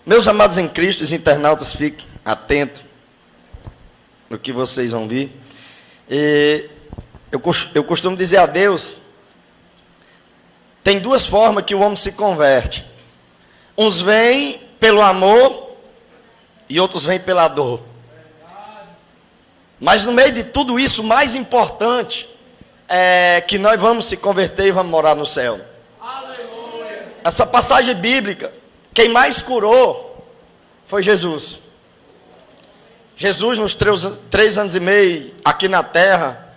Meus amados em Cristo, os internautas, fiquem atentos no que vocês vão ver. Eu costumo dizer a Deus, tem duas formas que o homem se converte. Uns vêm pelo amor e outros vêm pela dor. Mas no meio de tudo isso, o mais importante é que nós vamos se converter e vamos morar no céu. Aleluia. Essa passagem bíblica, quem mais curou foi Jesus. Jesus, nos 3 anos e meio aqui na terra,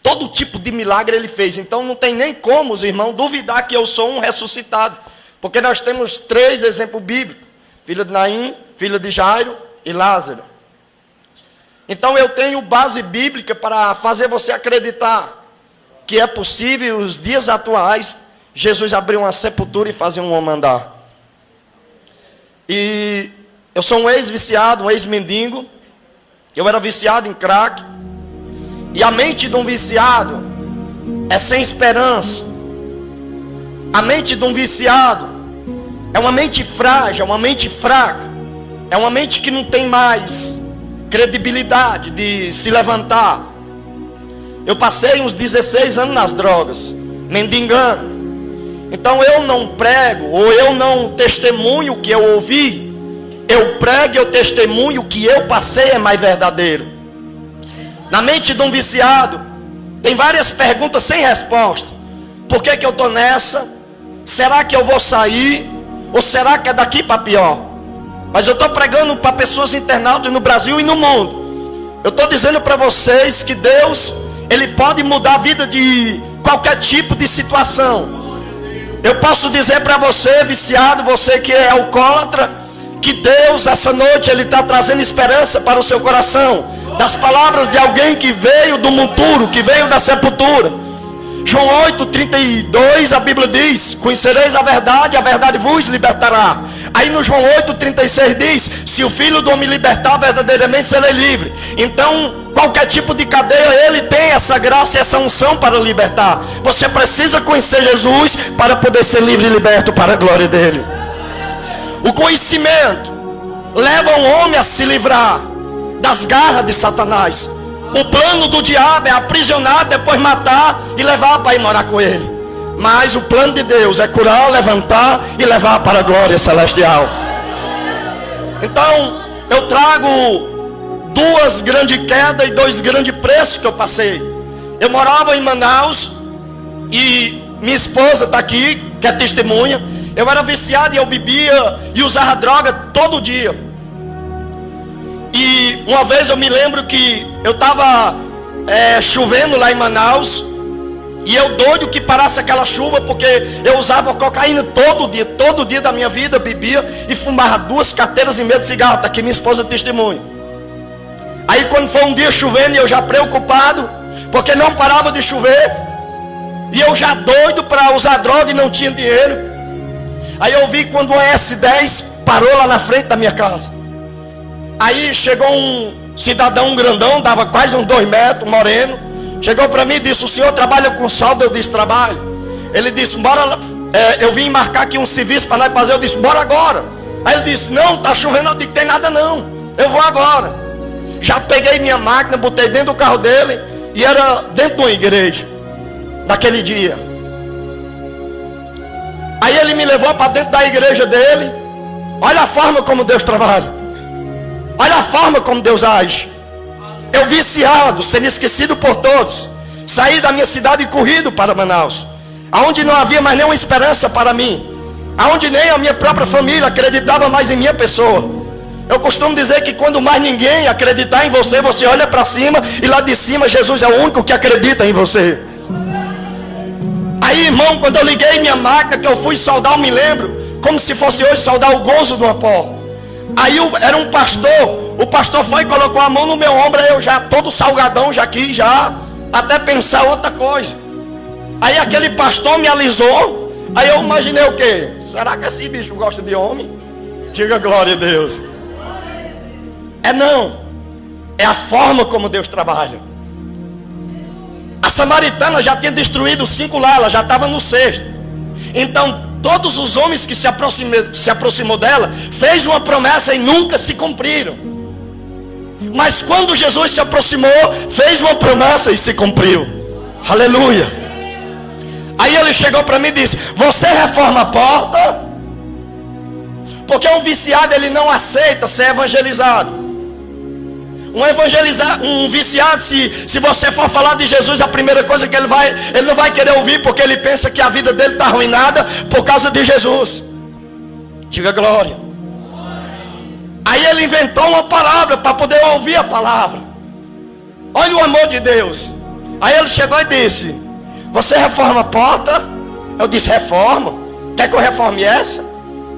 todo tipo de milagre ele fez. Então não tem nem como os irmãos duvidar que eu sou um ressuscitado. Porque nós temos 3 exemplos bíblicos: filha de Naim, filha de Jairo e Lázaro. Então eu tenho base bíblica para fazer você acreditar que é possível, nos dias atuais, Jesus abrir uma sepultura e fazer um homem andar. E eu sou um ex-viciado, um ex-mendigo. Eu era viciado em crack. E a mente de um viciado é sem esperança. A mente de um viciado é uma mente frágil, é uma mente fraca. É uma mente que não tem mais credibilidade de se levantar. Eu passei uns 16 anos nas drogas, mendigando. Então eu não prego, ou eu não testemunho o que eu ouvi. Eu prego e eu testemunho o que eu passei é mais verdadeiro. Na mente de um viciado tem várias perguntas sem resposta. Por que eu estou nessa? Será que eu vou sair? Ou será que é daqui para pior? Mas eu estou pregando para pessoas internautas no Brasil e no mundo. Eu estou dizendo para vocês que Deus, Ele pode mudar a vida de qualquer tipo de situação. Eu posso dizer para você, viciado, você que é alcoólatra, que Deus, essa noite, Ele está trazendo esperança para o seu coração. Das palavras de alguém que veio do monturo, que veio da sepultura. João 8:32, a Bíblia diz: conhecereis a verdade vos libertará. Aí no João 8:36 diz: se o Filho do homem libertar, verdadeiramente serei livre. Então, qualquer tipo de cadeia, Ele tem essa graça e essa unção para libertar. Você precisa conhecer Jesus para poder ser livre e liberto para a glória dEle. O conhecimento leva o homem a se livrar das garras de Satanás. O plano do diabo é aprisionar, depois matar e levar para ir morar com ele. Mas o plano de Deus é curar, levantar e levar para a glória celestial. Então, eu trago 2 grandes quedas e 2 grandes preços que eu passei. Eu morava em Manaus e minha esposa está aqui, que é testemunha. Eu era viciado e eu bebia e usava droga todo dia. E uma vez eu me lembro que eu estava chovendo lá em Manaus. E eu doido que parasse aquela chuva, porque eu usava cocaína todo dia da minha vida, bebia e fumava 2 carteiras e meia de cigarro. Está aqui minha esposa testemunha. Aí quando foi um dia chovendo, eu já preocupado, porque não parava de chover. E eu já doido para usar droga e não tinha dinheiro. Aí eu vi quando o S10 parou lá na frente da minha casa. Aí chegou um cidadão grandão, dava quase uns 2 metros, moreno. Chegou para mim e disse: o senhor trabalha com saldo? Eu disse: trabalho. Ele disse: bora, eu vim marcar aqui um serviço para nós fazer. Eu disse: bora agora. Aí ele disse: não, tá chovendo. Eu disse: tem nada não, eu vou agora. Já peguei minha máquina, botei dentro do carro dele. E era dentro de uma igreja, naquele dia. Aí ele me levou para dentro da igreja dele. Olha a forma como Deus trabalha. Olha a forma como Deus age. Eu viciado, sendo esquecido por todos, saí da minha cidade e corrido para Manaus, aonde não havia mais nenhuma esperança para mim, aonde nem a minha própria família acreditava mais em minha pessoa. Eu costumo dizer que quando mais ninguém acreditar em você, você olha para cima e lá de cima Jesus é o único que acredita em você. Aí, irmão, quando eu liguei minha máquina, que eu fui soldar, eu me lembro como se fosse hoje soldar o gozo de uma porta. Aí era um pastor. O pastor foi e colocou a mão no meu ombro. Eu já todo salgadão, já quis até pensar outra coisa. Aí aquele pastor me alisou. Aí eu imaginei o quê? Será que esse bicho gosta de homem? Diga glória a Deus. Não, é a forma como Deus trabalha. A samaritana já tinha destruído 5 lá, ela já estava no 6º. Então Todos os homens que se aproximou dela fez uma promessa e nunca se cumpriram. Mas quando Jesus se aproximou, fez uma promessa e se cumpriu. Aleluia. Aí ele chegou para mim e disse: você reforma a porta? Porque um viciado, ele não aceita ser evangelizado. Um viciado, se você for falar de Jesus, a primeira coisa que ele não vai querer ouvir, porque ele pensa que a vida dele está arruinada por causa de Jesus. Diga glória. Aí ele inventou uma palavra para poder ouvir a palavra. Olha o amor de Deus. Aí ele chegou e disse: você reforma a porta? Eu disse: reforma. Quer que eu reforme essa?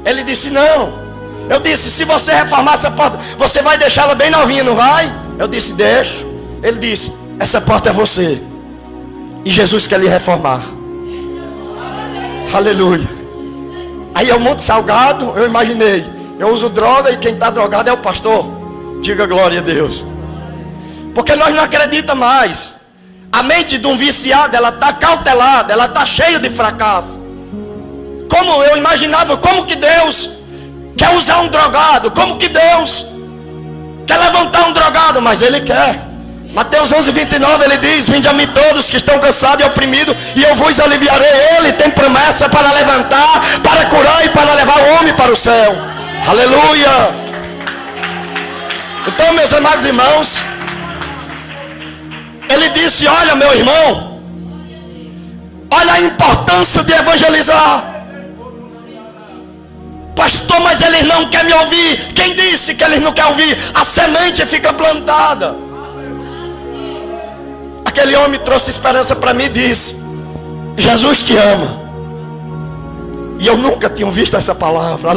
Ele disse: não. Eu disse: se você reformar essa porta, você vai deixá-la bem novinha, não vai? Eu disse: deixo. Ele disse: essa porta é você, e Jesus quer lhe reformar. Aleluia. Aí eu muito salgado, eu imaginei, eu uso droga e quem está drogado é o pastor. Diga glória a Deus. Porque nós não acreditamos mais. A mente de um viciado, ela está cautelada, ela está cheia de fracasso. Como eu imaginava, como que Deus quer usar um drogado? Como que Deus quer levantar um drogado? Mas Ele quer. Mateus 11:29, Ele diz: vinde a mim todos que estão cansados e oprimidos, e eu vos aliviarei. Ele tem promessa para levantar, para curar e para levar o homem para o céu. Aleluia. Então, meus amados irmãos, Ele disse: olha, meu irmão, olha a importância de evangelizar. Pastor, mas eles não querem me ouvir. Quem disse que eles não querem ouvir? A semente fica plantada. Aquele homem trouxe esperança para mim e disse: Jesus te ama. E eu nunca tinha visto essa palavra.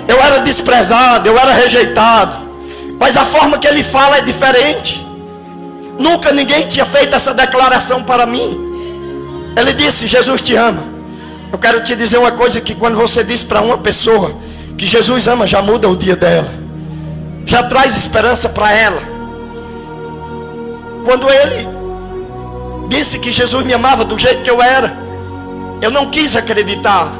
Eu era desprezado, eu era rejeitado, mas a forma que ele fala é diferente. Nunca ninguém tinha feito essa declaração para mim. Ele disse: Jesus te ama. Eu quero te dizer uma coisa, que quando você diz para uma pessoa que Jesus ama, já muda o dia dela, já traz esperança para ela. Quando ele disse que Jesus me amava do jeito que eu era, eu não quis acreditar,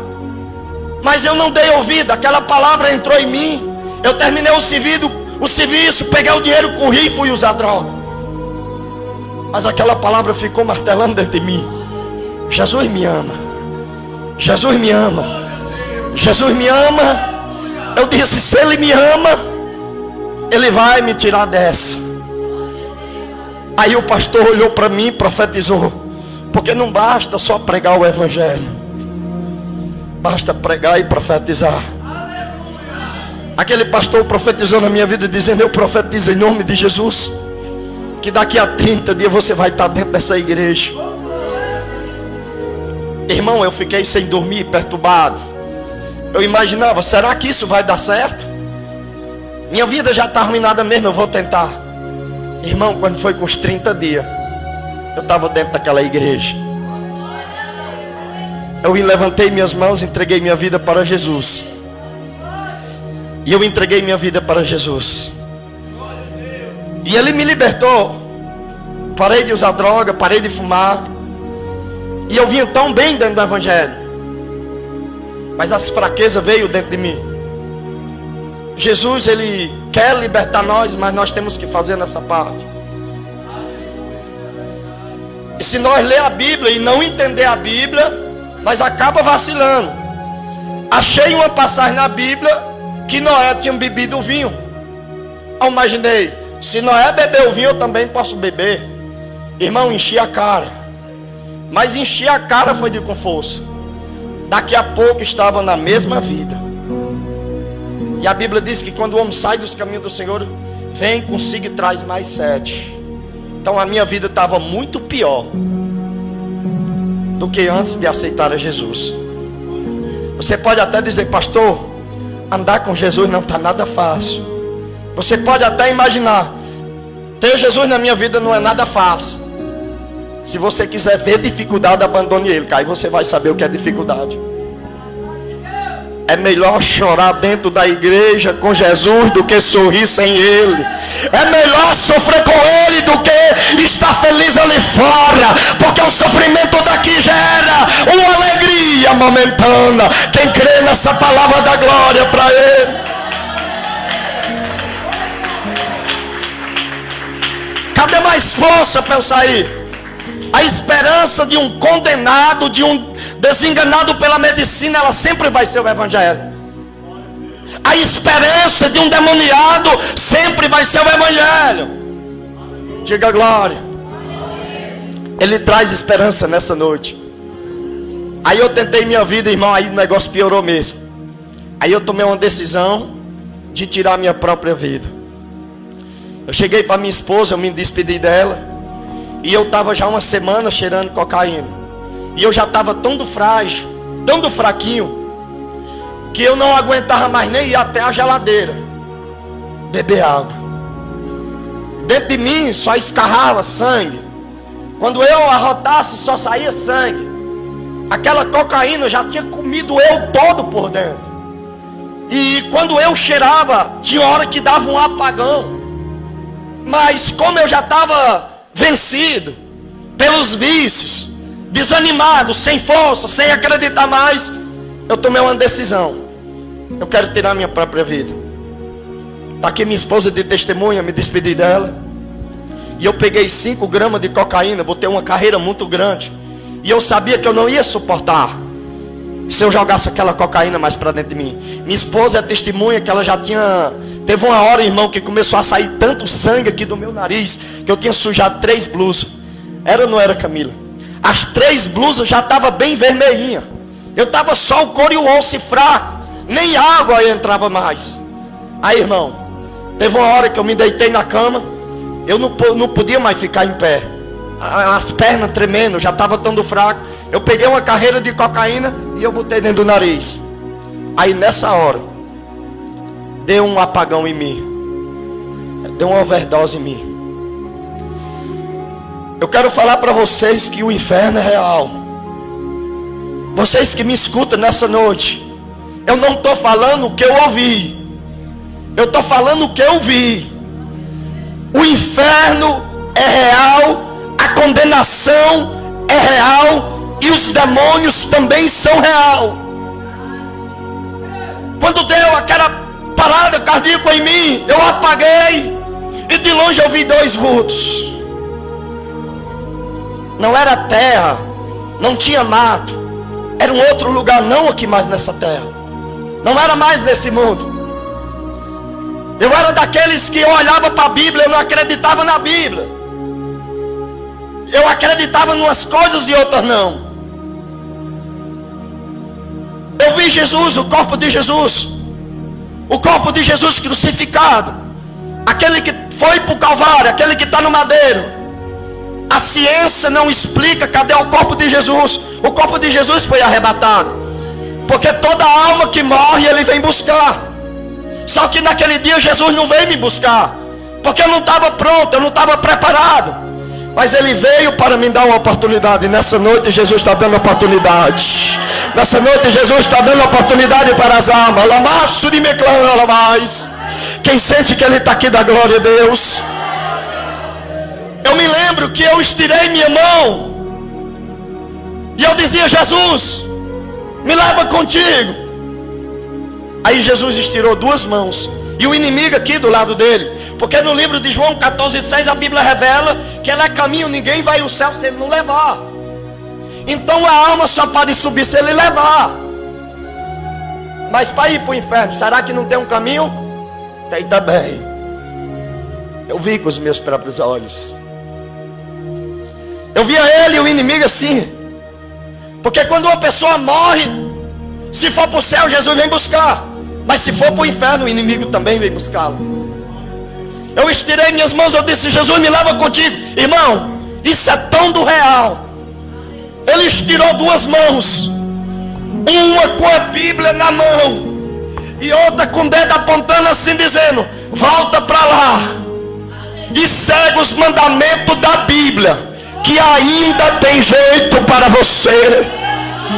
mas eu não dei ouvido. Aquela palavra entrou em mim. Eu terminei o serviço, peguei o dinheiro, corri e fui usar droga. Mas aquela palavra ficou martelando dentro de mim: Jesus me ama. Jesus me ama. Jesus me ama. Eu disse: se Ele me ama, Ele vai me tirar dessa. Aí o pastor olhou para mim e profetizou. Porque não basta só pregar o evangelho, basta pregar e profetizar. Aquele pastor profetizou na minha vida, dizendo: eu profetizo em nome de Jesus, que daqui a 30 dias você vai estar dentro dessa igreja. Irmão, eu fiquei sem dormir, perturbado. Eu imaginava: será que isso vai dar certo? Minha vida já está arruinada mesmo, eu vou tentar. Irmão, quando foi com os 30 dias, eu estava dentro daquela igreja. Eu levantei minhas mãos, entreguei minha vida para Jesus. E eu entreguei minha vida para Jesus. E Ele me libertou. Parei de usar droga, parei de fumar. E eu vinha tão bem dentro do evangelho, mas as fraquezas veio dentro de mim. Jesus, Ele quer libertar nós, mas nós temos que fazer nessa parte. E se nós ler a Bíblia e não entender a Bíblia, nós acaba vacilando. Achei uma passagem na Bíblia que Noé tinha bebido o vinho. Eu imaginei: se Noé bebeu o vinho, eu também posso beber. Irmão, enchi a cara. Mas encher a cara foi de com força. Daqui a pouco estava na mesma vida. E a Bíblia diz que quando o homem sai dos caminhos do Senhor, vem consigo e traz mais 7. Então a minha vida estava muito pior do que antes de aceitar a Jesus. Você pode até dizer: pastor, andar com Jesus não está nada fácil. Você pode até imaginar: ter Jesus na minha vida não é nada fácil. Se você quiser ver dificuldade, abandone Ele, que aí você vai saber o que é dificuldade. É melhor chorar dentro da igreja com Jesus do que sorrir sem Ele. É melhor sofrer com Ele do que estar feliz ali fora, porque o sofrimento daqui gera uma alegria momentânea. Quem crê nessa palavra dá glória para Ele. Cadê mais força para eu sair? A esperança de um condenado, de um desenganado pela medicina, ela sempre vai ser o Evangelho. A esperança de um demoniado sempre vai ser o Evangelho. Diga glória. Ele traz esperança nessa noite. Aí eu tentei minha vida, irmão, aí o negócio piorou mesmo. Aí eu tomei uma decisão de tirar minha própria vida. Eu cheguei para minha esposa, eu me despedi dela. E eu estava já uma semana cheirando cocaína. E eu já estava tão frágil, tão fraquinho, que eu não aguentava mais nem ir até a geladeira beber água. Dentro de mim só escarrava sangue. Quando eu arrotasse só saía sangue. Aquela cocaína já tinha comido eu todo por dentro. E quando eu cheirava, tinha hora que dava um apagão. Mas como eu já estava vencido pelos vícios, desanimado, sem força, sem acreditar mais, eu tomei uma decisão. Eu quero tirar minha própria vida. Está aqui minha esposa de testemunha, me despedi dela. E eu peguei 5 gramas de cocaína, botei uma carreira muito grande. E eu sabia que eu não ia suportar se eu jogasse aquela cocaína mais para dentro de mim. Minha esposa é testemunha que ela já tinha... Teve uma hora, irmão, que começou a sair tanto sangue aqui do meu nariz, que eu tinha sujado 3 blusas. Era ou não era, Camila? As 3 blusas já estavam bem vermelhinhas. Eu estava só o couro e o osso fraco. Nem água entrava mais. Aí, irmão, teve uma hora que eu me deitei na cama. Eu não podia mais ficar em pé. As pernas tremendo, já estava tão fraco. Eu peguei uma carreira de cocaína e eu botei dentro do nariz. Aí nessa hora, deu um apagão em mim. Deu uma overdose em mim. Eu quero falar para vocês que o inferno é real. Vocês que me escutam nessa noite, eu não estou falando o que eu ouvi. Eu estou falando o que eu vi. O inferno é real. A condenação é real. E os demônios também são real. Quando deu aquela parada cardíaca em mim, eu apaguei. E de longe eu vi 2 vultos. Não era terra, não tinha mato. Era um outro lugar, não aqui mais nessa terra. Não era mais nesse mundo. Eu era daqueles que eu olhava para a Bíblia, eu não acreditava na Bíblia. Eu acreditava em umas coisas e outras não. Eu vi Jesus, o corpo de Jesus. O corpo de Jesus crucificado. Aquele que foi para o Calvário, aquele que está no madeiro. A ciência não explica cadê o corpo de Jesus. O corpo de Jesus foi arrebatado. Porque toda alma que morre, ele vem buscar. Só que naquele dia Jesus não veio me buscar. Porque eu não estava pronto, eu não estava preparado. Mas ele veio para me dar uma oportunidade. Nessa noite Jesus está dando oportunidade. Nessa noite Jesus está dando oportunidade para as almas. Lamaço de meclã, mais. Quem sente que ele está aqui, dá glória a Deus. Eu me lembro que eu estirei minha mão. E eu dizia: Jesus, me leva contigo. Aí Jesus estirou 2 mãos. E o inimigo aqui do lado dele. Porque no livro de João 14,6 a Bíblia revela que ele é caminho, ninguém vai ao céu se ele não levar. Então a alma só pode subir se ele levar. Mas para ir para o inferno, será que não tem um caminho? Tem também. Eu vi com os meus próprios olhos. Eu via ele e o inimigo assim. Porque quando uma pessoa morre, se for para o céu, Jesus vem buscar. Mas se for para o inferno, o inimigo também vem buscá-lo. Eu estirei minhas mãos, eu disse: Jesus, me leva contigo. Irmão, isso é tão do real. Ele estirou 2 mãos. Uma com a Bíblia na mão. E outra com o dedo apontando assim, dizendo: volta para lá. E segue os mandamentos da Bíblia, que ainda tem jeito para você.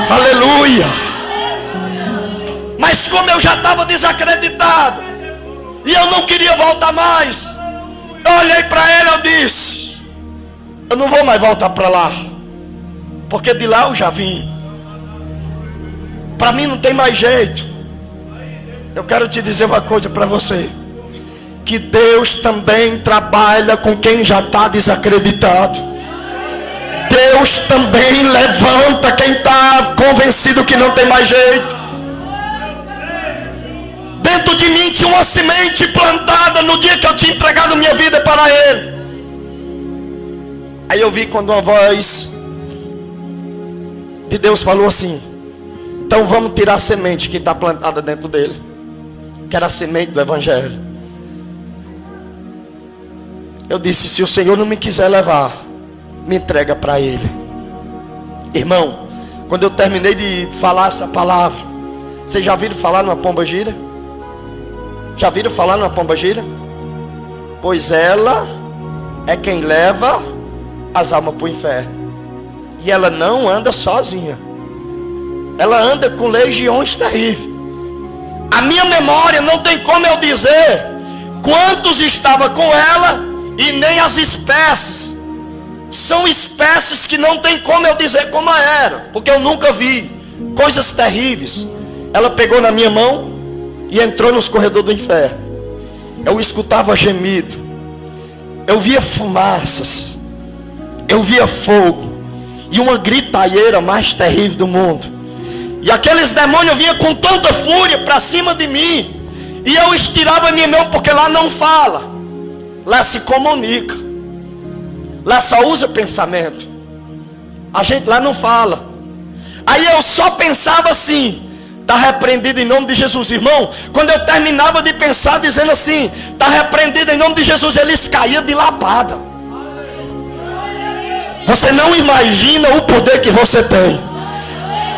Aleluia. Mas como eu já estava desacreditado e eu não queria voltar mais, eu olhei para ele e disse: eu não vou mais voltar para lá, porque de lá eu já vim. Para mim não tem mais jeito. Eu quero te dizer uma coisa para você, que Deus também trabalha com quem já está desacreditado. Deus também levanta quem está convencido que não tem mais jeito. Dentro de mim tinha uma semente plantada no dia que eu tinha entregado minha vida para Ele. Aí eu vi quando uma voz de Deus falou assim: então vamos tirar a semente que está plantada dentro dele, que era a semente do Evangelho. Eu disse: se o Senhor não me quiser levar, me entrega para Ele. Irmão, quando eu terminei de falar essa palavra, vocês já viram falar numa pomba gira? Já viram falar numa pomba gira? Pois ela é quem leva as almas para o inferno. E ela não anda sozinha, ela anda com legiões terríveis. A minha memória não tem como eu dizer quantos estavam com ela, e nem as espécies. São espécies que não tem como eu dizer como era, porque eu nunca vi. Coisas terríveis. Ela pegou na minha mão e entrou nos corredores do inferno. Eu escutava gemido, eu via fumaças, eu via fogo e uma gritaeira mais terrível do mundo. E aqueles demônios vinham com tanta fúria para cima de mim, e eu estirava a minha mão, porque lá não fala, lá se comunica, lá só usa pensamento. A gente lá não fala. Aí eu só pensava assim: está repreendido em nome de Jesus. Irmão, quando eu terminava de pensar dizendo assim, está repreendido em nome de Jesus, eles caíam de lapada. Você não imagina o poder que você tem.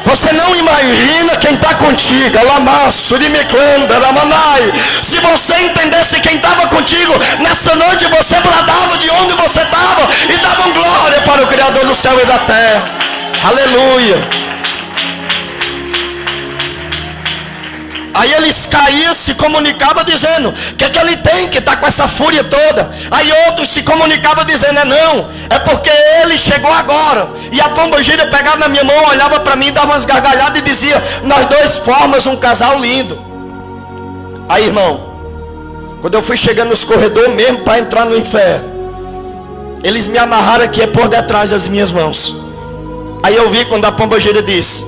Você não imagina quem está contigo. Alamaço de Miclanda, Ramanai. Se você entendesse quem estava contigo, nessa noite você bradava de onde você estava e dava glória para o Criador do céu e da terra. Aleluia. Aí eles caíam, se comunicavam dizendo: o que é que ele tem que está com essa fúria toda? Aí outros se comunicavam dizendo: é porque ele chegou agora. E a pombogira pegava na minha mão, olhava para mim, dava umas gargalhadas e dizia: nós dois formamos um casal lindo. Aí, irmão, quando eu fui chegando nos corredores mesmo para entrar no inferno, eles me amarraram aqui por detrás das minhas mãos. Aí eu vi quando a pombogira disse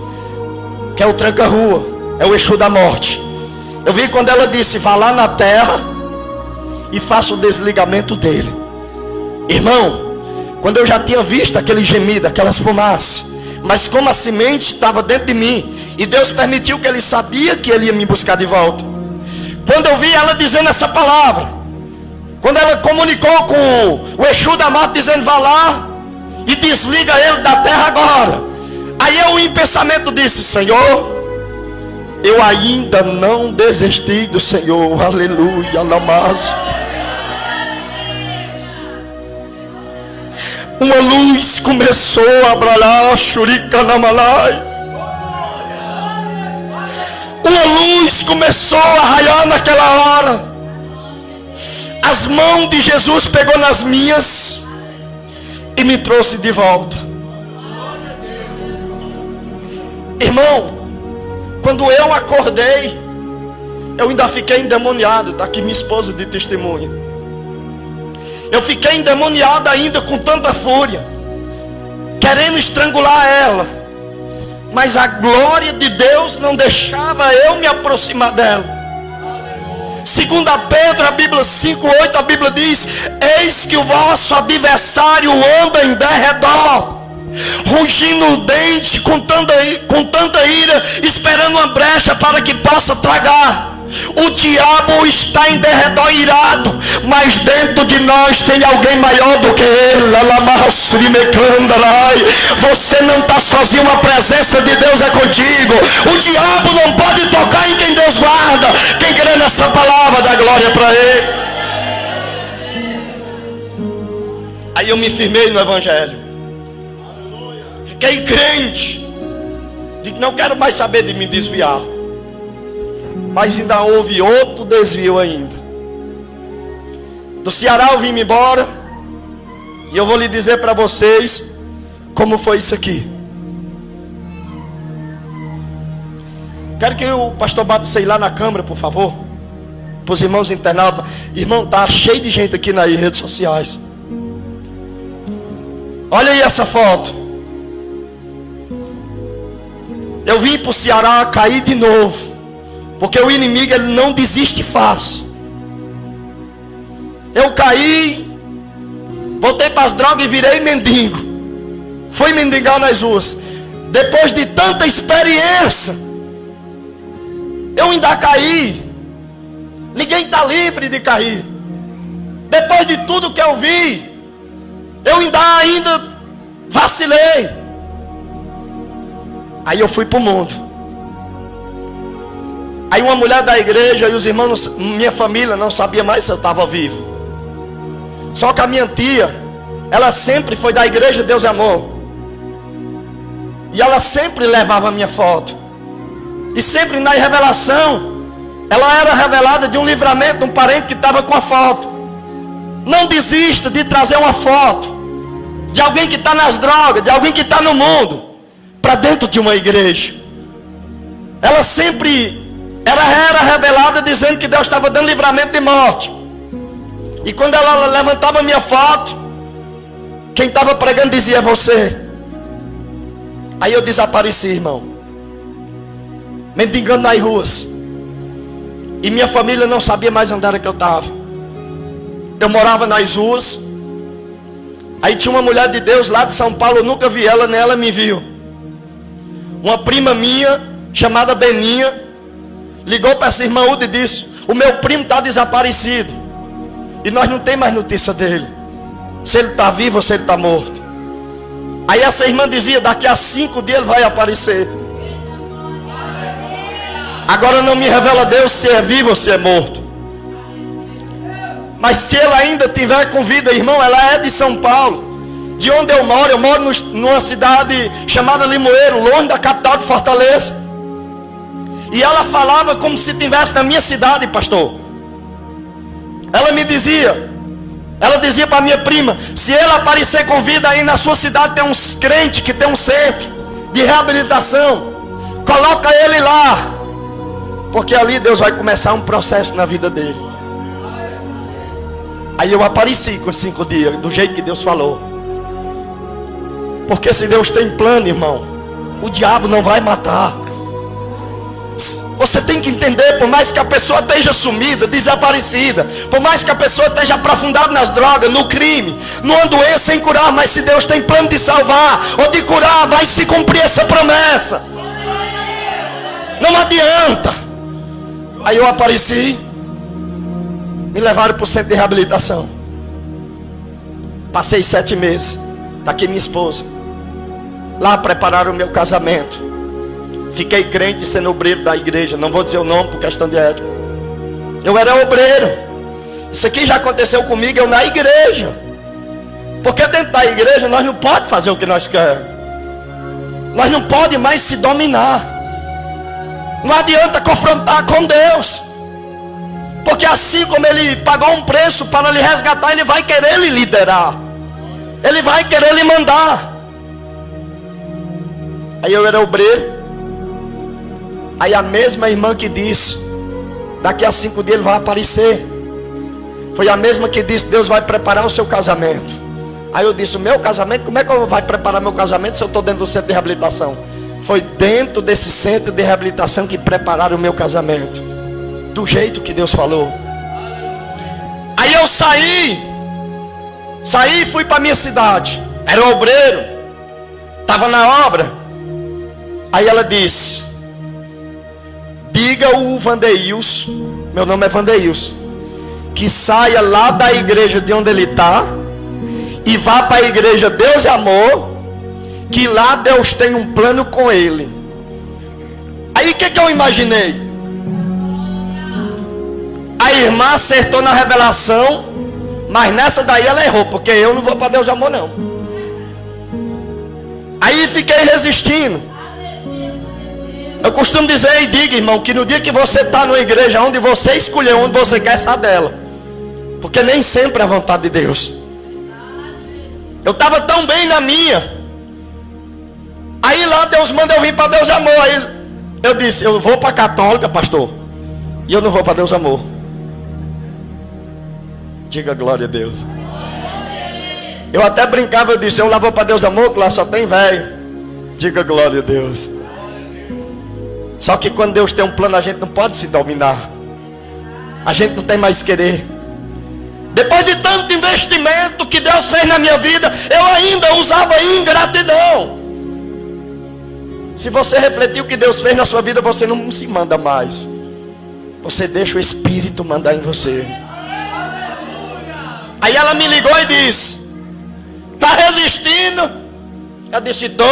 que é o tranca-rua, é o Exu da morte. Eu vi quando ela disse: vá lá na terra e faça o desligamento dele. Irmão, quando eu já tinha visto aquele gemido, aquelas fumaças, mas como a semente estava dentro de mim, e Deus permitiu que ele sabia que ele ia me buscar de volta. Quando eu vi ela dizendo essa palavra, quando ela comunicou com o Exu da morte dizendo: vá lá e desliga ele da terra agora. Aí eu em pensamento disse: Senhor, eu ainda não desisti do Senhor. Aleluia, lamazo. Uma luz começou a brilhar, Shurika Namalai. Uma luz começou a raiar naquela hora. As mãos de Jesus pegou nas minhas e me trouxe de volta. Irmão, quando eu acordei, eu ainda fiquei endemoniado. Está aqui minha esposa de testemunha. Eu fiquei endemoniado ainda com tanta fúria, querendo estrangular ela. Mas a glória de Deus não deixava eu me aproximar dela. Segundo a Pedro, a Bíblia 5:8, a Bíblia diz: eis que o vosso adversário anda em derredor, rugindo o dente, com tanta ira, esperando uma brecha para que possa tragar. O diabo está em derredor irado, mas dentro de nós tem alguém maior do que ele. Você não está sozinho, a presença de Deus é contigo. O diabo não pode tocar em quem Deus guarda. Quem crê nessa palavra, dá glória para ele. Aí eu me firmei no Evangelho, fiquei crente de que não quero mais saber de me desviar. Mas ainda houve outro desvio ainda. Do Ceará eu vim embora. E eu vou lhe dizer para vocês como foi isso aqui. Quero que o pastor bata isso aí lá na câmera, por favor. Para os irmãos internautas. Irmão, tá cheio de gente aqui nas redes sociais. Olha aí essa foto. Eu vim para o Ceará cair de novo. Porque o inimigo, ele não desiste fácil. Eu caí, voltei para as drogas e virei mendigo. Fui mendigar nas ruas. Depois de tanta experiência, eu ainda caí. Ninguém está livre de cair. Depois de tudo que eu vi, eu ainda vacilei. Aí eu fui para o mundo. Aí uma mulher da igreja e os irmãos, minha família não sabia mais se eu estava vivo. Só que a minha tia, ela sempre foi da igreja Deus é Amor. E ela sempre levava a minha foto. E sempre na revelação, ela era revelada de um livramento de um parente que estava com a foto. Não desista de trazer uma foto de alguém que está nas drogas, de alguém que está no mundo, para dentro de uma igreja. Ela sempre era revelada dizendo que Deus estava dando livramento de morte. E quando ela levantava a minha foto, quem estava pregando dizia: é você. Aí eu desapareci, irmão, mendigando nas ruas. E minha família não sabia mais onde era que eu estava. Eu morava nas ruas. Aí tinha uma mulher de Deus lá de São Paulo. Eu nunca vi ela, nem ela me viu. Uma prima minha, chamada Beninha, ligou para essa irmã Uda e disse: o meu primo está desaparecido. E nós não temos mais notícia dele. Se ele está vivo ou se ele está morto. Aí essa irmã dizia: daqui a 5 dias ele vai aparecer. Agora não me revela Deus se é vivo ou se é morto. Mas se ele ainda tiver com vida, irmão, ela é de São Paulo. De onde eu moro numa cidade chamada Limoeiro, longe da capital de Fortaleza. E ela falava como se estivesse na minha cidade, pastor. Ela dizia para minha prima: se ele aparecer com vida aí na sua cidade, tem uns crentes que tem um centro de reabilitação, coloca ele lá, porque ali Deus vai começar um processo na vida dele. Aí eu apareci com 5 dias, do jeito que Deus falou. Porque se Deus tem plano, irmão, o diabo não vai matar. Você tem que entender, por mais que a pessoa esteja sumida, desaparecida, por mais que a pessoa esteja aprofundada nas drogas, no crime, numa doença sem curar, mas se Deus tem plano de salvar ou de curar, vai se cumprir essa promessa. Não adianta. Aí eu apareci, me levaram para o centro de reabilitação. Passei 7 meses. Está aqui minha esposa. Lá prepararam o meu casamento. Fiquei crente sendo obreiro da igreja. Não vou dizer o nome por questão de ética. Eu era obreiro. Isso aqui já aconteceu comigo, eu na igreja. Porque dentro da igreja nós não podemos fazer o que nós queremos. Nós não podemos mais se dominar. Não adianta confrontar com Deus. Porque assim como Ele pagou um preço para lhe resgatar, Ele vai querer lhe liderar. Ele vai querer lhe mandar. Aí eu era obreiro. Aí a mesma irmã que disse: daqui a 5 dias ele vai aparecer, foi a mesma que disse: Deus vai preparar o seu casamento. Aí eu disse: o meu casamento? Como é que eu vou preparar meu casamento se eu estou dentro do centro de reabilitação? Foi dentro desse centro de reabilitação que prepararam o meu casamento, do jeito que Deus falou. Aí eu saí e fui para minha cidade. Era obreiro, estava na obra. Aí ela disse: diga o Vandeils, meu nome é Vandeils, que saia lá da igreja de onde ele está e vá para a igreja Deus é Amor, que lá Deus tem um plano com ele. Aí o que eu imaginei? A irmã acertou na revelação, mas nessa daí ela errou, porque eu não vou para Deus é Amor não. Aí fiquei resistindo. Eu costumo dizer e digo, irmão, que no dia que você está numa igreja onde você escolheu onde você quer estar dela, porque nem sempre é a vontade de Deus. Eu estava tão bem na minha, aí lá Deus manda eu vir para Deus Amor. Aí eu disse, eu vou para a católica, pastor, e eu não vou para Deus Amor. Diga glória a Deus. Eu até brincava, eu disse, eu lá vou para Deus Amor, que lá só tem velho. Diga glória a Deus. Só que quando Deus tem um plano, a gente não pode se dominar. A gente não tem mais querer. Depois de tanto investimento que Deus fez na minha vida, eu ainda usava ingratidão. Se você refletir o que Deus fez na sua vida, você não se manda mais. Você deixa o Espírito mandar em você. Aí ela me ligou e disse, está resistindo? Eu disse, tô.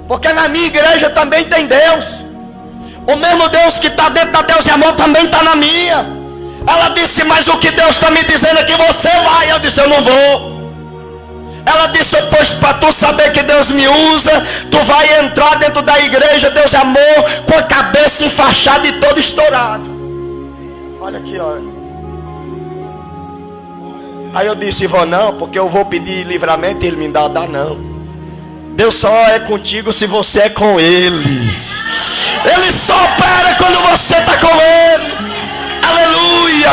Porque na minha igreja também tem Deus. O mesmo Deus que está dentro da Deus e Amor também está na minha. Ela disse, mas o que Deus está me dizendo é que você vai. Eu disse, eu não vou. Ela disse, pois para tu saber que Deus me usa, tu vai entrar dentro da igreja Deus e Amor com a cabeça enfaixada e todo estourado. Olha aqui, olha. Aí eu disse, vou não, porque eu vou pedir livramento e ele me dá não. Deus só é contigo se você é com Ele. Ele só opera quando você está com Ele. Aleluia.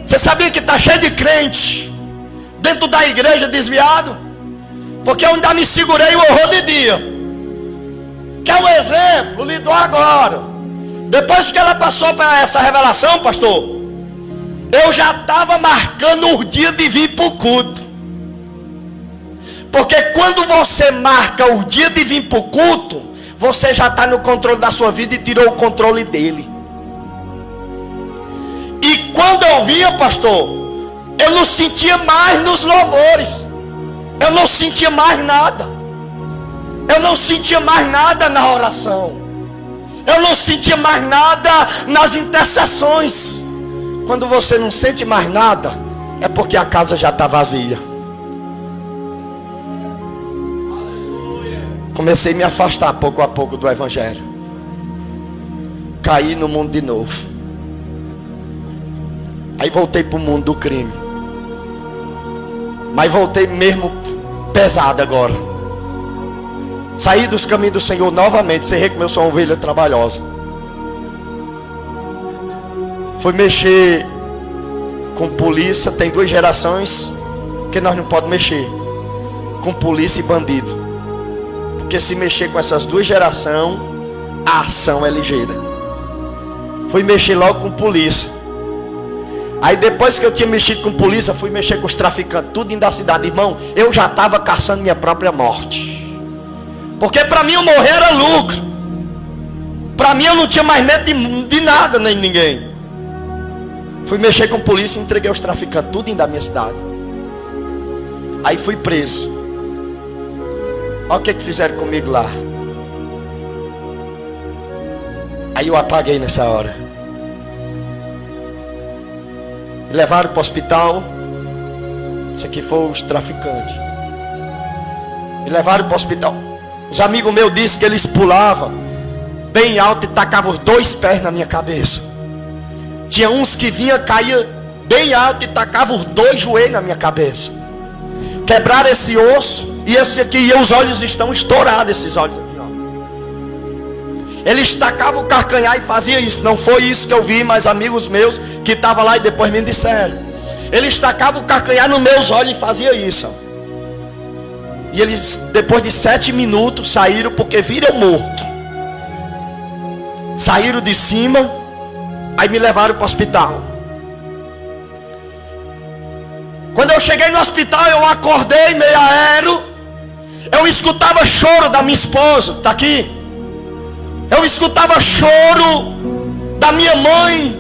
Você sabia que está cheio de crente dentro da igreja desviado? Porque eu ainda me segurei o horror de dia. Quer um exemplo? Lhe dou agora. Depois que ela passou para essa revelação, pastor, eu já estava marcando o dia de vir para o culto. Porque quando você marca o dia de vir para o culto, você já está no controle da sua vida e tirou o controle dele. E quando eu via, pastor, eu não sentia mais nos louvores. Eu não sentia mais nada. Eu não sentia mais nada na oração. Eu não sentia mais nada nas intercessões. Quando você não sente mais nada, é porque a casa já está vazia. Comecei a me afastar pouco a pouco do Evangelho. Caí no mundo de novo. Aí voltei para o mundo do crime. Mas voltei mesmo pesado agora. Saí dos caminhos do Senhor novamente. Você vê como eu sou uma ovelha trabalhosa. Fui mexer com polícia. Tem 2 gerações que nós não podemos mexer. Com polícia e bandido. Porque se mexer com essas 2 gerações, a ação é ligeira. Fui mexer logo com polícia. Aí depois que eu tinha mexido com polícia, fui mexer com os traficantes, tudo dentro da cidade. Irmão, eu já estava caçando minha própria morte. Porque para mim eu morrer era lucro. Para mim eu não tinha mais medo de nada, nem de ninguém. Fui mexer com polícia e entreguei os traficantes, tudo dentro da minha cidade. Aí fui preso. Olha o que fizeram comigo lá. Aí eu apaguei nessa hora. Me levaram para o hospital. Isso aqui foi os traficantes. Me levaram para o hospital. Os amigos meus disseram que eles pulavam bem alto e tacavam os 2 pés na minha cabeça. Tinha uns que vinha, caía bem alto e tacavam os 2 joelhos na minha cabeça. Quebraram esse osso. E esse aqui, e os olhos estão estourados, esses olhos aqui, ó. Eles tacavam o carcanhar e faziam isso. Não foi isso que eu vi, mas amigos meus que estavam lá e depois me disseram. Eles tacavam o carcanhar nos meus olhos e faziam isso, ó. E eles, depois de 7 minutos, saíram porque viram morto. Saíram de cima. Aí me levaram para o hospital. Quando eu cheguei no hospital, eu acordei meio aéreo. Eu escutava choro da minha esposa. Está aqui. Eu escutava choro da minha mãe.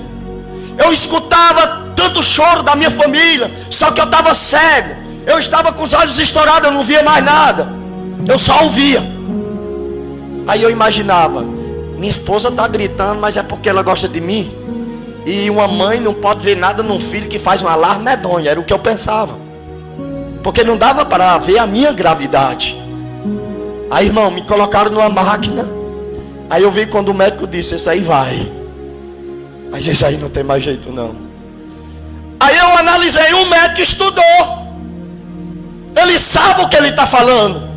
Eu escutava tanto choro da minha família. Só que eu estava cego. Eu estava com os olhos estourados. Eu não via mais nada. Eu só ouvia. Aí eu imaginava, minha esposa está gritando, mas é porque ela gosta de mim. E uma mãe não pode ver nada num filho que faz um alarme medonho. Era o que eu pensava. porque não dava para ver a minha gravidade. Aí, irmão, me colocaram numa máquina. Aí eu vi quando o médico disse: esse aí vai. Mas esse aí não tem mais jeito não. Aí eu analisei, o médico estudou. Ele sabe o que ele está falando.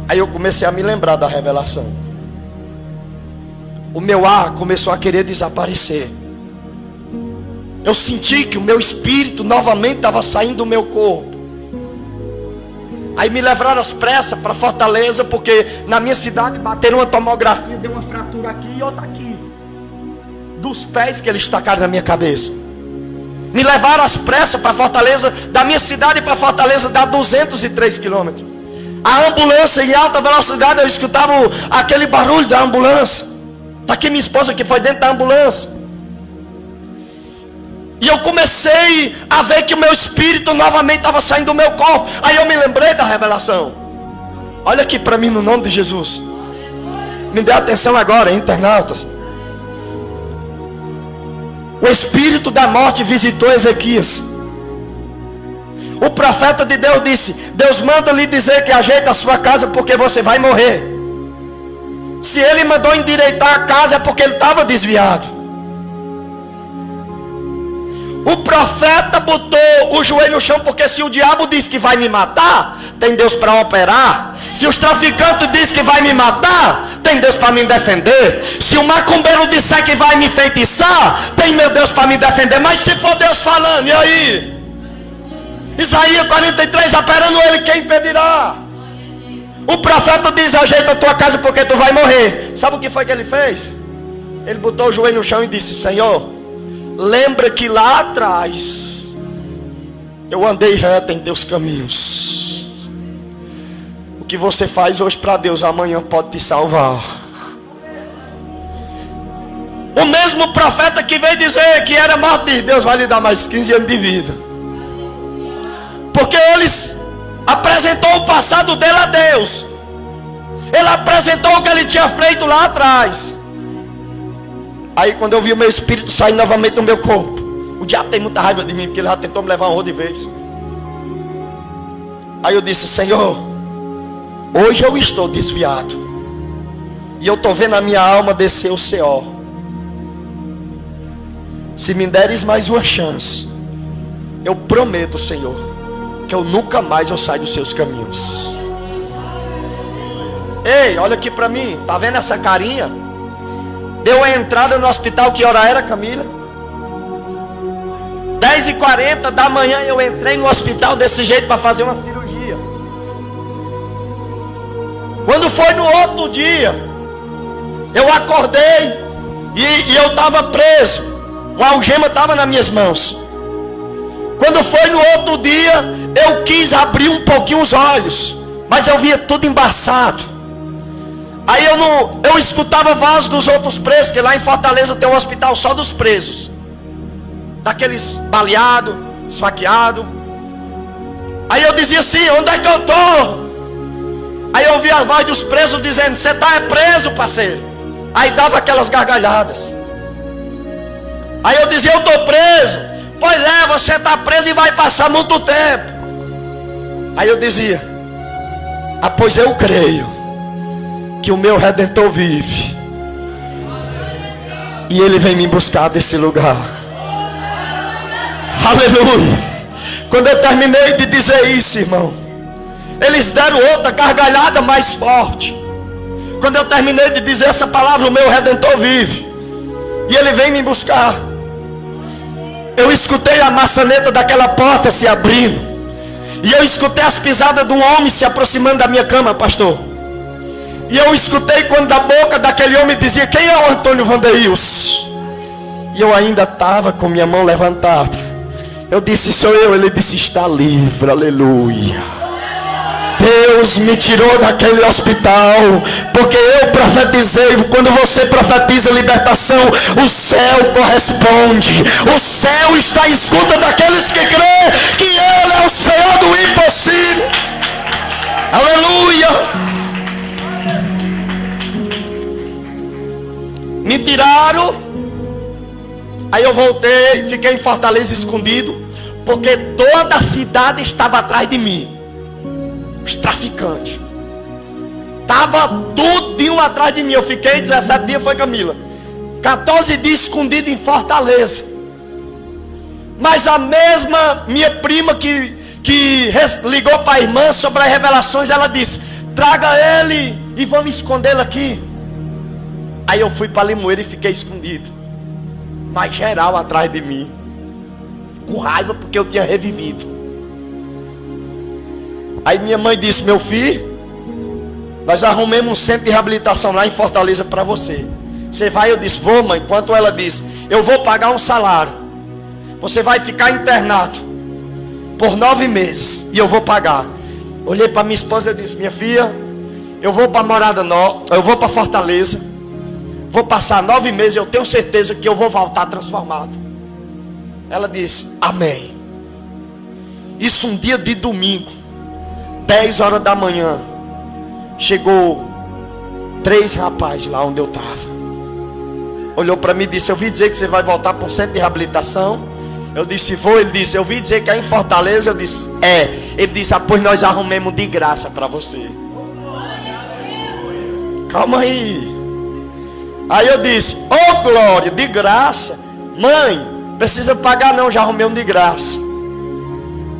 Aí eu comecei a me lembrar da revelação. O meu ar começou a querer desaparecer. Eu senti que o meu espírito novamente estava saindo do meu corpo. Aí me levaram às pressas para Fortaleza, porque na minha cidade bateram uma tomografia, deu uma fratura aqui e outra aqui, dos pés que eles tacaram na minha cabeça. Me levaram às pressas para Fortaleza. Da minha cidade para Fortaleza dá 203 quilômetros. A ambulância em alta velocidade, eu escutava aquele barulho da ambulância. Está aqui minha esposa que foi dentro da ambulância. E eu comecei a ver que o meu espírito novamente estava saindo do meu corpo. Aí eu me lembrei da revelação. Olha aqui para mim no nome de Jesus. Me dê atenção agora, internautas. O espírito da morte visitou Ezequias. O profeta de Deus disse: Deus manda lhe dizer que ajeita a sua casa, porque você vai morrer. Se ele mandou endireitar a casa, é porque ele estava desviado. O profeta botou o joelho no chão, porque se o diabo diz que vai me matar, tem Deus para operar. Se os traficantes dizem que vai me matar, tem Deus para me defender. Se o macumbeiro disser que vai me enfeitiçar, tem meu Deus para me defender. Mas se for Deus falando, e aí? Isaías 43, operando ele, quem impedirá? O profeta diz: ajeita a tua casa, porque tu vai morrer. Sabe o que foi que ele fez? Ele botou o joelho no chão e disse: Senhor, lembra que lá atrás eu andei reto em teus caminhos. O que você faz hoje para Deus, amanhã pode te salvar. O mesmo profeta que veio dizer que era morto, Deus vai lhe dar mais 15 anos de vida, porque eles apresentou o passado dele a Deus. Ele apresentou o que ele tinha feito lá atrás. Aí quando eu vi o meu espírito sair novamente do meu corpo, o diabo tem muita raiva de mim, porque ele já tentou me levar um rolo de vez. Aí eu disse: Senhor, hoje eu estou desviado, e eu estou vendo a minha alma descer o Seol. Se me deres mais uma chance, eu prometo, Senhor, que eu nunca mais eu saio dos seus caminhos. Ei, olha aqui para mim, tá vendo essa carinha? Deu a entrada no hospital, que hora era, Camila? 10h40 da manhã eu entrei no hospital desse jeito para fazer uma cirurgia. Quando foi no outro dia, eu acordei e eu estava preso. Uma algema estava nas minhas mãos. Quando foi no outro dia, eu quis abrir um pouquinho os olhos, mas eu via tudo embaçado. Aí eu escutava voz dos outros presos, que lá em Fortaleza tem um hospital só dos presos, daqueles baleados, esfaqueados. Aí eu dizia assim: onde é que eu estou? Aí eu ouvia a voz dos presos dizendo: você está preso, parceiro. Aí dava aquelas gargalhadas. Aí eu dizia: eu estou preso. Pois é, você está preso e vai passar muito tempo. Aí eu dizia: ah, pois eu creio que o meu Redentor vive, e Ele vem me buscar desse lugar. Aleluia. Quando eu terminei de dizer isso, irmão, eles deram outra gargalhada mais forte. Quando eu terminei de dizer essa palavra: o meu Redentor vive, e Ele vem me buscar, eu escutei a maçaneta daquela porta se abrindo, e eu escutei as pisadas de um homem se aproximando da minha cama, pastor. E eu escutei quando da boca daquele homem dizia: quem é o Antônio Vandeils? E eu ainda estava com minha mão levantada. Eu disse: sou eu. Ele disse: está livre. Aleluia. Deus me tirou daquele hospital, porque eu profetizei. Quando você profetiza libertação, o céu corresponde. O céu está em escuta daqueles que creem que Ele é o Senhor do impossível. Aleluia. Me tiraram. Aí eu voltei, fiquei em Fortaleza escondido. porque toda a cidade estava atrás de mim. Os traficantes. Estava tudinho atrás de mim. Eu fiquei 17 dias, foi Camila, 14 dias escondido em Fortaleza. Mas a mesma minha prima que ligou para a irmã sobre as revelações, ela disse: traga ele e vamos escondê-lo aqui. Aí eu fui para Limoeiro e fiquei escondido. Mas geral atrás de mim, com raiva porque eu tinha revivido. Aí minha mãe disse: meu filho, nós arrumamos um centro de reabilitação lá em Fortaleza para você. Você vai? Eu disse: vou, mãe. Enquanto ela disse: eu vou pagar um salário, você vai ficar internado por 9 meses e eu vou pagar. Olhei para minha esposa e disse: minha filha, eu vou para Morada Nova, eu vou para Fortaleza, vou passar 9 meses, eu tenho certeza que eu vou voltar transformado. Ela disse: amém. Isso um dia de domingo, 10 horas da manhã, chegou 3 rapazes lá onde eu estava. Olhou para mim e disse: eu ouvi dizer que você vai voltar para um centro de reabilitação. Eu disse: vou. Ele disse: eu ouvi dizer que é em Fortaleza. Eu disse: é. Ele disse: ah, pois nós arrumemos de graça para você. Calma aí. Aí eu disse: ô glória, de graça? Mãe, precisa pagar não, já arrumei um de graça.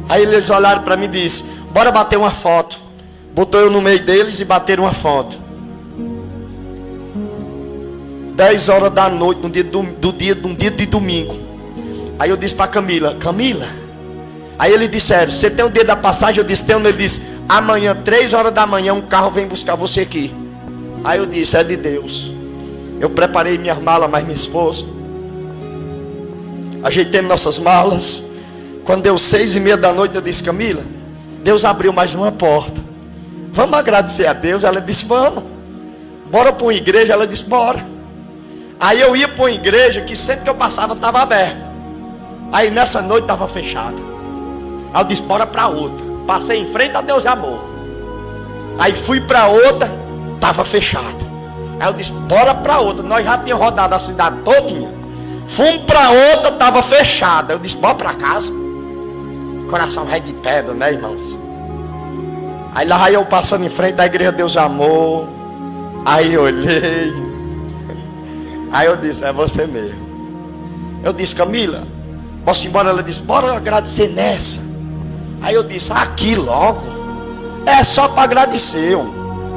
Aí eles olharam para mim e disse: bora bater uma foto. Botou eu no meio deles e bateram uma foto. 10 horas da noite, num dia de domingo. Aí eu disse para Camila: Camila. Aí eles disseram: você tem o dia da passagem? Eu disse: tenho. Ele disse: amanhã, 3 horas da manhã, um carro vem buscar você aqui. Aí eu disse: é de Deus. Eu preparei minhas malas, mais minha esposa. Ajeitei nossas malas. Quando deu 6:30 da noite, eu disse: Camila, Deus abriu mais uma porta. Vamos agradecer a Deus? Ela disse: vamos. Bora para uma igreja? Ela disse: bora. Aí eu ia para uma igreja que sempre que eu passava estava aberta. Aí nessa noite estava fechada. Aí eu disse: bora para outra. Passei em frente a Deus e Amor. Aí fui para outra, estava fechada. Aí eu disse: bora para outra. Nós já tínhamos rodado a cidade todinha. Fomos para outra, estava fechada. Eu disse: bora para casa. Coração ré de pedra, né, irmãos? Aí lá eu passando em frente da igreja Deus e Amor. Aí eu olhei. Aí eu disse: é você mesmo. Eu disse: Camila, posso ir embora? Ela disse: bora agradecer nessa. Aí eu disse: aqui logo? É só para agradecer.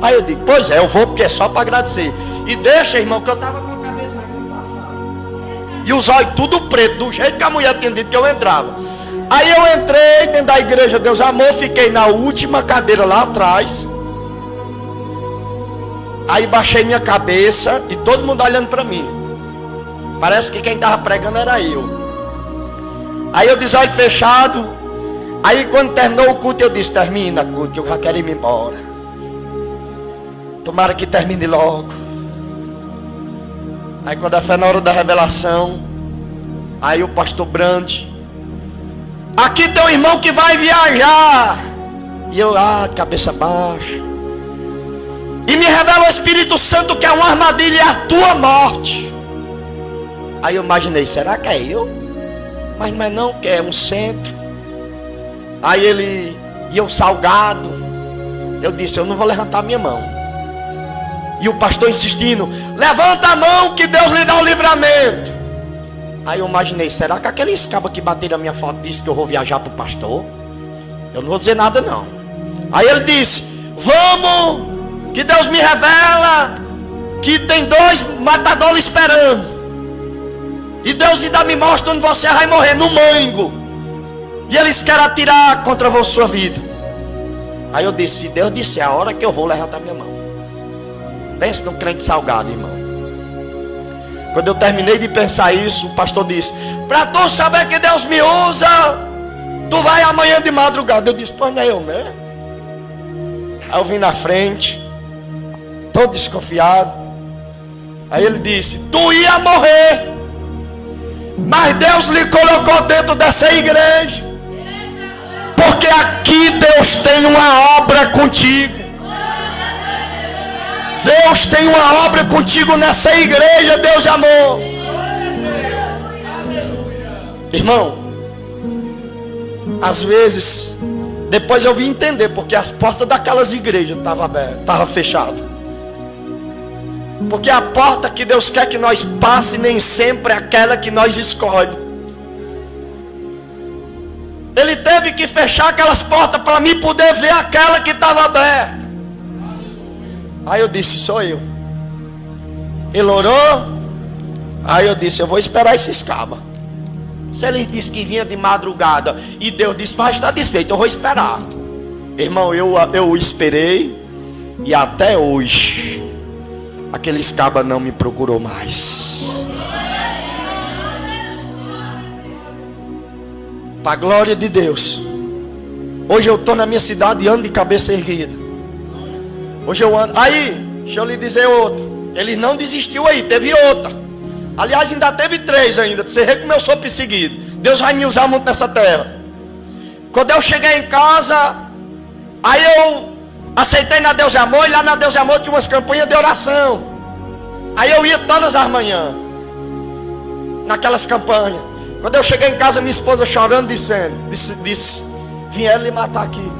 Aí eu disse: pois é, eu vou porque é só para agradecer. E deixa, irmão, que eu estava com a cabeça aqui e os olhos tudo preto, do jeito que a mulher tinha dito que eu entrava. Aí eu entrei dentro da igreja Deus Amor, fiquei na última cadeira lá atrás. Aí baixei minha cabeça e todo mundo olhando para mim. Parece que quem estava pregando era eu. Aí eu disse: olho fechado. Aí quando terminou o culto, eu disse: termina o culto, que eu já quero ir embora. Tomara que termine logo. Aí quando foi na hora da revelação, aí o pastor Brande: aqui tem um irmão que vai viajar. E eu lá, cabeça baixa. E me revela o Espírito Santo que é uma armadilha e a tua morte. Aí eu imaginei: será que é eu? Mas não é não, que é um centro. Aí ele, e eu salgado. Eu disse: eu não vou levantar minha mão. E o pastor insistindo: levanta a mão que Deus lhe dá o livramento. Aí eu imaginei: será que aqueles cabos que bateram a minha foto disse que eu vou viajar para o pastor? Eu não vou dizer nada não. Aí ele disse: vamos, que Deus me revela que tem 2 matadores esperando. E Deus ainda me mostra onde você vai morrer, no mango. E eles querem atirar contra a sua vida. Aí eu disse: se Deus disse, é a hora que eu vou levantar minha mão. Pense num crente salgado, irmão. Quando eu terminei de pensar isso, o pastor disse: para tu saber que Deus me usa, tu vai amanhã de madrugada. Eu disse: pois não é eu mesmo. Aí eu vim na frente, todo desconfiado. Aí ele disse: tu ia morrer, mas Deus lhe colocou dentro dessa igreja, porque aqui Deus tem uma obra contigo. Deus tem uma obra contigo nessa igreja, Deus amor. Irmão, Às vezes, depois eu vim entender porque as portas daquelas igrejas estavam fechadas. Porque a porta que Deus quer que nós passe nem sempre é aquela que nós escolhemos. Ele teve que fechar aquelas portas para mim poder ver aquela que estava aberta. Aí eu disse, sou eu. Ele orou. Aí eu disse, eu vou esperar esses cabas. Se ele disse que vinha de madrugada e Deus disse, vai estar desfeito, eu vou esperar. Irmão, eu esperei. E até hoje aqueles cabas não me procurou mais. Para a glória de Deus. Hoje eu estou na minha cidade e ando de cabeça erguida. Hoje eu ando. Aí, deixa eu lhe dizer outra. Ele não desistiu aí, teve outra. Aliás, ainda teve 3 ainda. Para você ver como eu sou perseguido. Deus vai me usar muito nessa terra. Quando eu cheguei em casa, aí eu aceitei na Deus e Amor. E lá na Deus e Amor tinha umas campanhas de oração. Aí eu ia todas as manhãs naquelas campanhas. Quando eu cheguei em casa, minha esposa chorando, disse, vieram lhe matar aqui.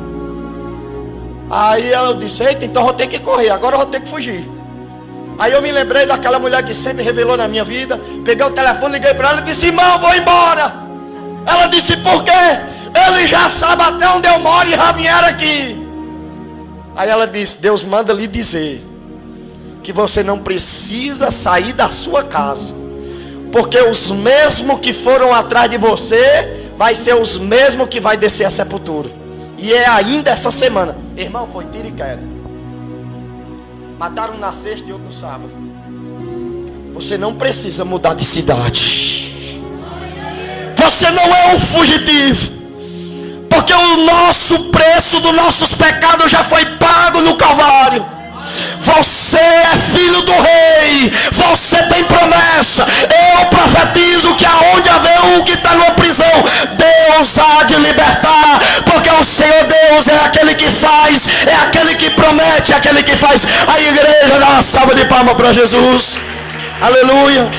Aí ela disse, eita, então eu vou ter que correr, agora eu vou ter que fugir. Aí eu me lembrei daquela mulher que sempre revelou na minha vida. Peguei o telefone, liguei para ela e disse, irmão, eu vou embora. Ela disse, por quê? Ele já sabe até onde eu moro e já vieram aqui. Aí ela disse, Deus manda lhe dizer que você não precisa sair da sua casa, porque os mesmos que foram atrás de você vai ser os mesmos que vai descer a sepultura. E é ainda essa semana. Irmão, foi tiro e queda. Mataram um na sexta e outro no sábado. Você não precisa mudar de cidade. Você não é um fugitivo, porque o nosso preço dos nossos pecados já foi pago no Calvário. Você é filho do rei. Você tem promessa. Eu profetizo que aonde haver um que está numa prisão, Deus há de libertar. Porque o Senhor Deus é aquele que faz, é aquele que promete, é aquele que faz. A igreja dá uma salva de palmas para Jesus. Aleluia.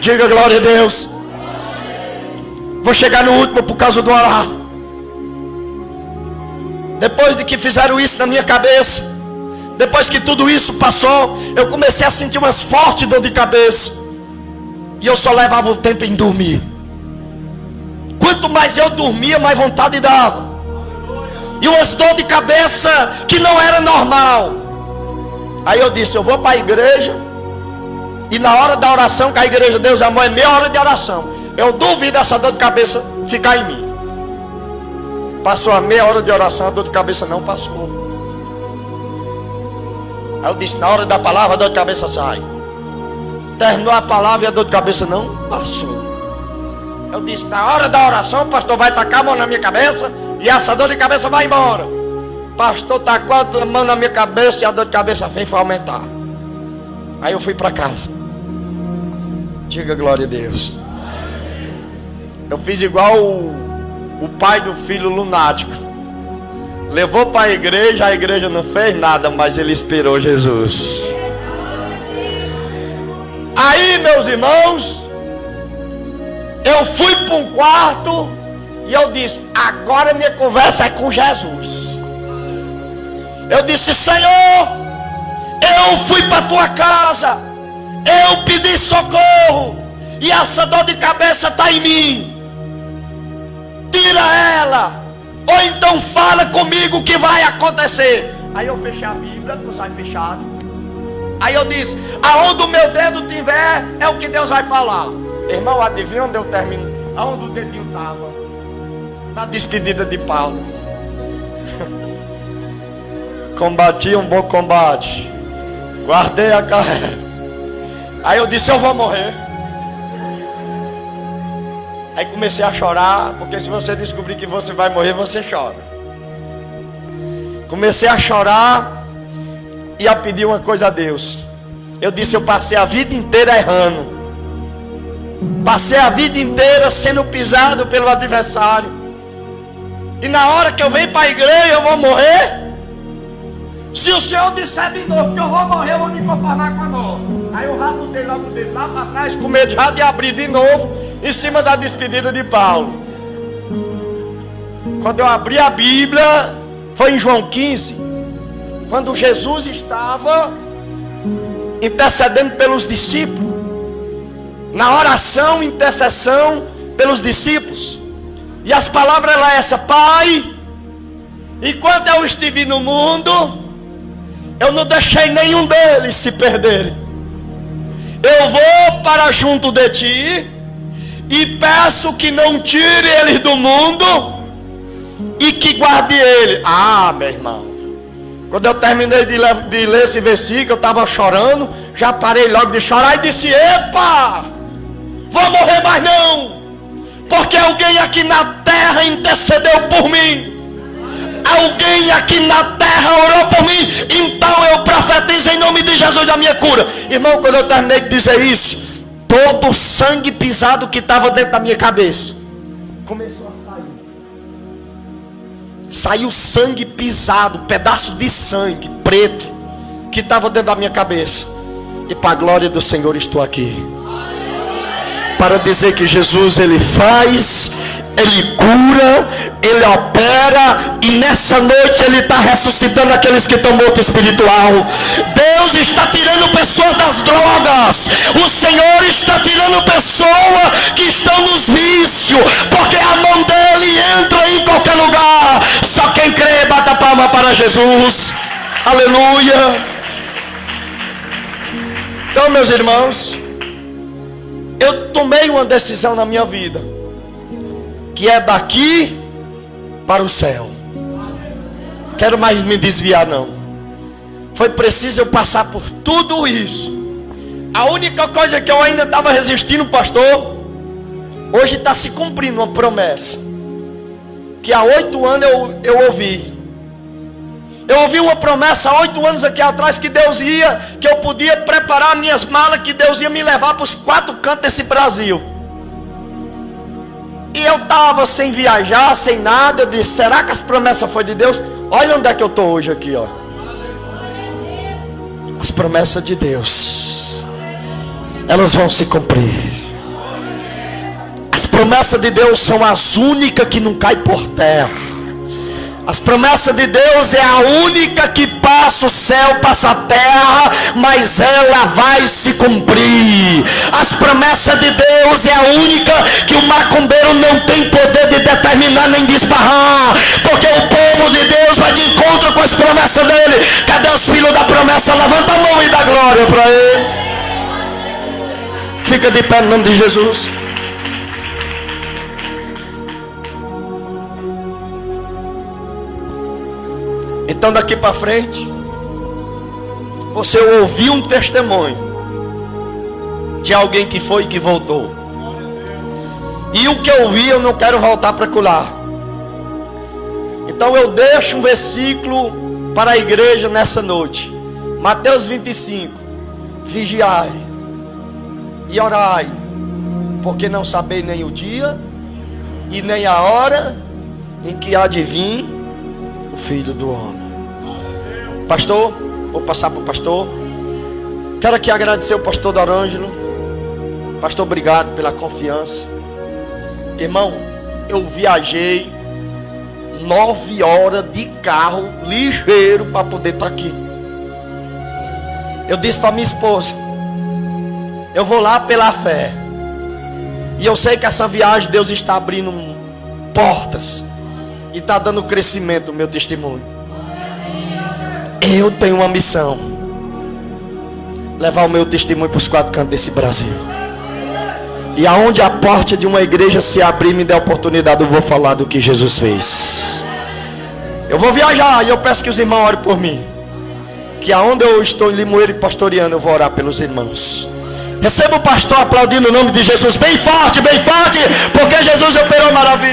Diga glória a Deus. Vou chegar no último por causa do orar. Depois de que fizeram isso na minha cabeça, depois que tudo isso passou, eu comecei a sentir umas fortes dor de cabeça. E eu só levava o tempo em dormir. Quanto mais eu dormia, mais vontade dava. E umas dor de cabeça que não era normal. Aí eu disse, eu vou para a igreja. E na hora da oração, que a igreja Deus Amor é meia hora de oração, eu duvido essa dor de cabeça ficar em mim. Passou a meia hora de oração, a dor de cabeça não passou. Aí eu disse, na hora da palavra a dor de cabeça sai. Terminou a palavra e a dor de cabeça não passou. Eu disse, na hora da oração o pastor vai tacar a mão na minha cabeça e essa dor de cabeça vai embora. O pastor tacou a mão na minha cabeça e a dor de cabeça foi aumentar. Aí eu fui para casa. Diga glória a Deus. Eu fiz igual o pai do filho lunático. Levou para a igreja não fez nada, mas ele esperou Jesus. Aí, meus irmãos, eu fui para um quarto e eu disse, agora minha conversa é com Jesus. Eu disse, Senhor, eu fui para a tua casa, eu pedi socorro e essa dor de cabeça está em mim. Tira ela, ou então fala comigo o que vai acontecer. Aí eu fechei a Bíblia com os olhos fechados. Aí eu disse, aonde o meu dedo tiver é o que Deus vai falar. Irmão, adivinha onde eu termino? Aonde o dedinho estava? Na despedida de Paulo. Combati um bom combate, guardei a carreira. Aí eu disse, eu vou morrer. Aí comecei a chorar, porque se você descobrir que você vai morrer, você chora. Comecei a chorar e a pedir uma coisa a Deus. Eu disse, eu passei a vida inteira errando. Passei a vida inteira sendo pisado pelo adversário. E na hora que eu venho para a igreja, eu vou morrer. Se o Senhor disser de novo que eu vou morrer, eu vou me conformar com a morte. Aí eu já mudei logo o dedo lá para trás, com medo já de abrir de novo em cima da despedida de Paulo. Quando eu abri a Bíblia, foi em João 15, quando Jesus estava intercedendo pelos discípulos, na oração, intercessão pelos discípulos. E as palavras eram essas: Pai, enquanto eu estive no mundo, eu não deixei nenhum deles se perderem. Eu vou para junto de ti e peço que não tire eles do mundo e que guarde ele. Ah, meu irmão, quando eu terminei de ler esse versículo, eu estava chorando. Já parei logo de chorar e disse: epa, vou morrer mais não, porque alguém aqui na terra intercedeu por mim, alguém aqui na terra orou por mim. Então eu profetizo em nome de Jesus a minha cura. Irmão, quando eu terminei de dizer isso, todo o sangue pisado que estava dentro da minha cabeça começou a sair. Saiu sangue pisado, pedaço de sangue preto que estava dentro da minha cabeça. E para a glória do Senhor estou aqui para dizer que Jesus, Ele faz, Ele cura, Ele opera, e nessa noite Ele está ressuscitando aqueles que estão mortos espiritual. Deus está tirando pessoas das drogas, o Senhor está tirando pessoas que estão nos vícios, porque a mão dEle entra em qualquer lugar. Só quem crê, bata a palma para Jesus. Aleluia. Então, meus irmãos, eu tomei uma decisão na minha vida, que é daqui para o céu. Quero mais me desviar não. Foi preciso eu passar por tudo isso. A única coisa que eu ainda estava resistindo, pastor, hoje está se cumprindo uma promessa que há 8 anos eu ouvi. Eu ouvi uma promessa há 8 anos aqui atrás, que Deus que eu podia preparar minhas malas, que Deus ia me levar para os 4 cantos desse Brasil. E eu estava sem viajar, sem nada. Eu disse: será que as promessas foi de Deus? Olha onde é que eu estou hoje aqui, ó. As promessas de Deus, elas vão se cumprir. As promessas de Deus são as únicas que não caem por terra. As promessas de Deus é a única que passa o céu, passa a terra, mas ela vai se cumprir. As promessas de Deus é a única que o macumbeiro não tem poder de determinar nem de esbarrar, porque o povo de Deus vai de encontro com as promessas dele. Cadê os filhos da promessa? Levanta a mão e dá glória para ele. Fica de pé no nome de Jesus. Então daqui para frente, você ouviu um testemunho de alguém que foi e que voltou. E o que eu vi, eu não quero voltar para colar. Então eu deixo um versículo para a igreja nessa noite. Mateus 25. Vigiai e orai, porque não sabeis nem o dia e nem a hora em que há de vir o Filho do Homem. Pastor, vou passar para o pastor. Quero aqui agradecer o pastor Dorângelo. Pastor, obrigado pela confiança. Irmão, eu viajei 9 horas de carro ligeiro para poder estar aqui. Eu disse para minha esposa: eu vou lá pela fé, e eu sei que essa viagem Deus está abrindo portas e está dando crescimento no meu testemunho. Eu tenho uma missão: levar o meu testemunho para os 4 cantos desse Brasil. E aonde a porta de uma igreja se abrir, me der oportunidade, eu vou falar do que Jesus fez. Eu vou viajar e eu peço que os irmãos orem por mim, que aonde eu estou em Limoeiro e pastoreando, eu vou orar pelos irmãos. Receba o pastor aplaudindo o nome de Jesus bem forte, porque Jesus operou maravilha.